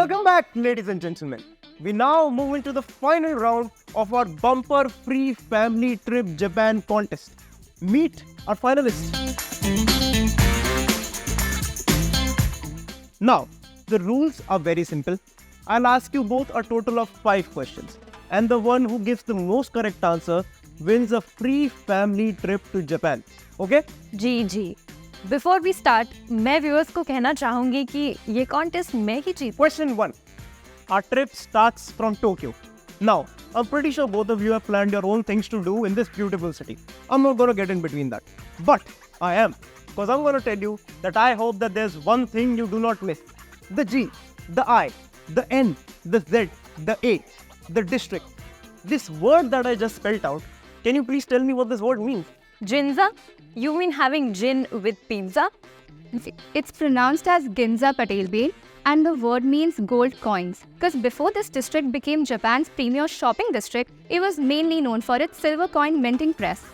Welcome back, ladies and gentlemen. We now move into the final round of our bumper free family trip Japan contest. Meet our finalists. Now, the rules are very simple. I'll ask you both a total of 5 questions, and the one who gives the most correct answer wins a free family trip to Japan. Okay? जी before we start मैं viewers को कहना चाहूंगी कि ये contest मैं ही जीत Question 1. Our trip starts from Tokyo. Now, I'm pretty sure both of you have planned your own things to do in this beautiful city. I'm not going to get in between that. But I am. Because I'm going to tell you that I hope that there's one thing you do not miss. The G, the I, the N, the Z, the A, the district. This word that I just spelled out, can you please tell me what this word means? Jinja you mean having gin with pizza? It's pronounced as Ginza Patel Bay, and the word means gold coins. Because before this district became Japan's premier shopping district, it was mainly known for its silver coin minting press.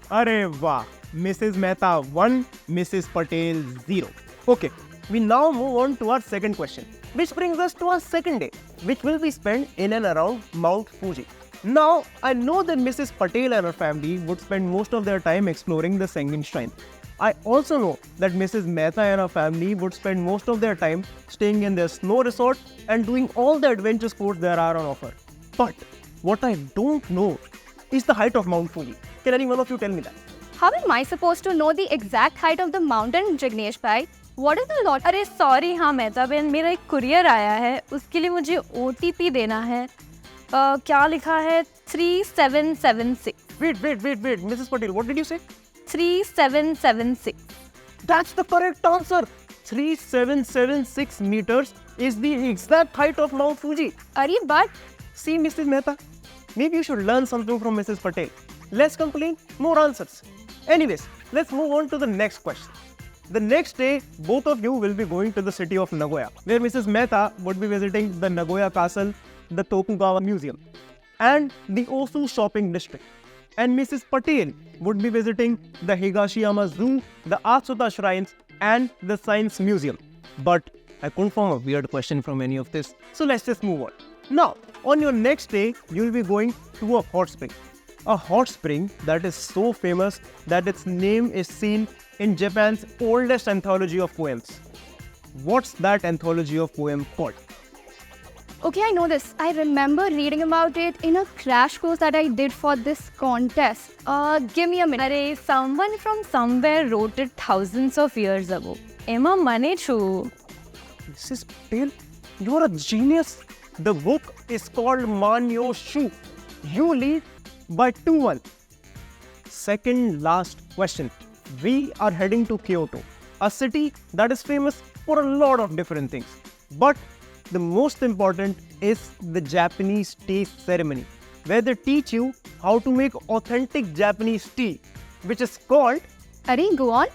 Arey wah, Mrs. Mehta 1, Mrs. Patel 0. Okay, we now move on to our second question, which brings us to our second day, which will be spent in and around Mount Fuji. Now, I know that Mrs. Patel and her family would spend most of their time exploring the Sengen Shrine. I also know that Mrs. Mehta and her family would spend most of their time staying in their snow resort and doing all the adventure sports there are on offer. But what I don't know is the height of Mount Fuji. Can any one of you tell me that? How am I supposed to know the exact height of the mountain, Jignesh bhai? What is the lot? अरे sorry हाँ मेहता बहन मेरा एक courier आया है उसके लिए मुझे OTP देना है क्या लिखा है 3776 Wait, Mrs. Patel, what did you say? 3776 That's the correct answer. 3776 meters is the exact height of Mount Fuji. But See, Mrs. Mehta, maybe you should learn something from Mrs. Patel. Less complain, more answers. Anyways, let's move on to the next question. The next day, both of you will be going to the city of Nagoya, where Mrs. Mehta would be visiting the Nagoya Castle, the Tokugawa Museum, and the Osu Shopping District. And Mrs. Patel would be visiting the Higashiyama Zoo, the Atsuta Shrines, and the Science Museum. But I couldn't find a weird question from any of this, so let's just move on. Now, on your next day, you'll be going to a hot spring. A hot spring that is so famous that its name is seen in Japan's oldest anthology of poems. What's that anthology of poem called? okay, I know this. I remember reading about it in a crash course that I did for this contest. Give me a minute. अरे someone from somewhere wrote it thousands of years ago એમાં મને છું Mrs. Patel, you're a genius. The book is called Manyo Shu. You lead by 2-1. Second last question. We are heading to Kyoto, a city that is famous for a lot of different things. But the most important is the Japanese tea ceremony, where they teach you how to make authentic Japanese tea, which is called... Go on.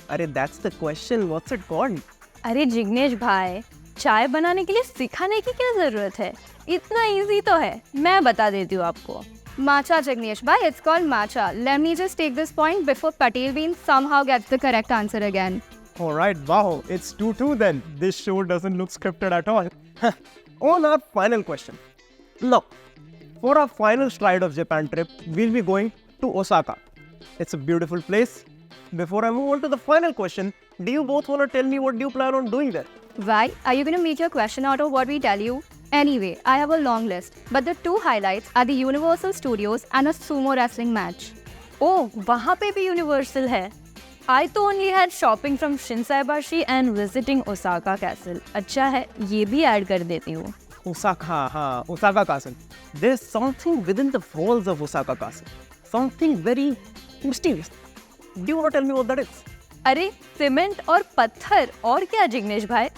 That's the question. What's it called? अरे जिग्नेश भाई चाय बनाने के लिए सिखाने की क्या जरूरत है इतना इजी तो है मैं बता देती हूँ आपको Matcha, Jignesh bhai. It's called matcha. Let me just take this point before Patel Bean somehow gets the correct answer again. Alright, wow, it's 2-2 then. This show doesn't look scripted at all. On our final question. Now, for our final stride of Japan trip, we'll be going to Osaka. It's a beautiful place. Before I move on to the final question, do you both want to tell me what do you plan on doing there? Why? Are you going to make your question out of what we tell you? Anyway, I have a long list, but the 2 highlights are the Universal Studios and a sumo wrestling match. ओह वहाँ पे भी universal है I तो only had shopping from Shinsaibashi and visiting Osaka Castle. अच्छा है ये भी add कर देती हूँ Osaka Castle. There's something within the walls of Osaka Castle. Something very mysterious. Do you want to tell me what that is? अरे cement और पत्थर और क्या जिग्नेश भाई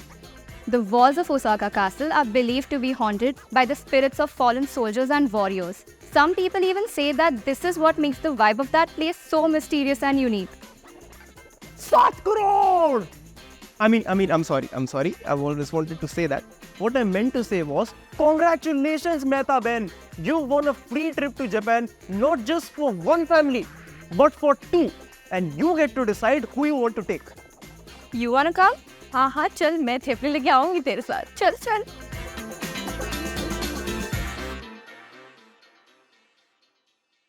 The walls of Osaka Castle are believed to be haunted by the spirits of fallen soldiers and warriors. Some people even say that this is what makes the vibe of that place so mysterious and unique. 7 crore! I'm sorry. I've always wanted to say that. What I meant to say was, congratulations, Mehta Ben. You won a free trip to Japan, not just for one family, but for 2. And you get to decide who you want to take. You wanna come? हाँ चल मैं थेपले लेके आऊंगी तेरे साथ चल